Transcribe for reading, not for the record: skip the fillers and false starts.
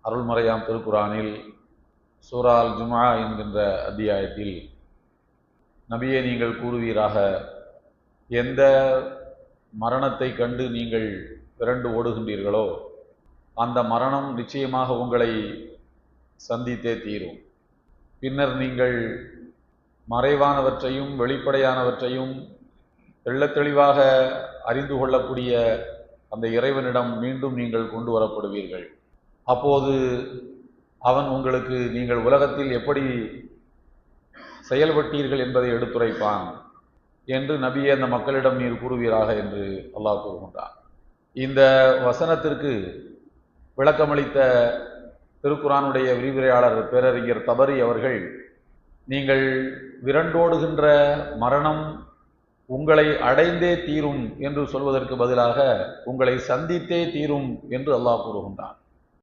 அருள்மறையாம் திருக்குரானில் சூரா அல் ஜும்ஆ என்கின்ற அத்தியாயத்தில், நபியே நீங்கள் கூறுவீராக, எந்த மரணத்தை கண்டு நீங்கள் விரண்டு ஓடுகின்றீர்களோ அந்த மரணம் நிச்சயமாக உங்களை சந்தித்தே தீரும். பின்னர் நீங்கள் மறைவானவற்றையும் வெளிப்படையானவற்றையும் தெள்ளத் தெளிவாக அறிந்து கொள்ளக்கூடிய அந்த இறைவனிடம் மீண்டும் நீங்கள் கொண்டு வரப்படுவீர்கள். அப்போது அவன் உங்களுக்கு நீங்கள் உலகத்தில் எப்படி செயல்பட்டீர்கள் என்பதை எடுத்துரைப்பான் என்று நபியே அந்த மக்களிடம் நீர் கூறுவீராக என்று அல்லாஹ் கூறுகின்றான். இந்த வசனத்திற்கு விளக்கமளித்த திருக்குரானுடைய விரிவுரையாளர் பேரறிஞர் தபரி அவர்கள், நீங்கள் விரண்டோடுகின்ற மரணம் உங்களை அடைந்தே தீரும் என்று சொல்வதற்கு பதிலாக உங்களை சந்தித்தே தீரும் என்று அல்லாஹ் கூறுகின்றான்.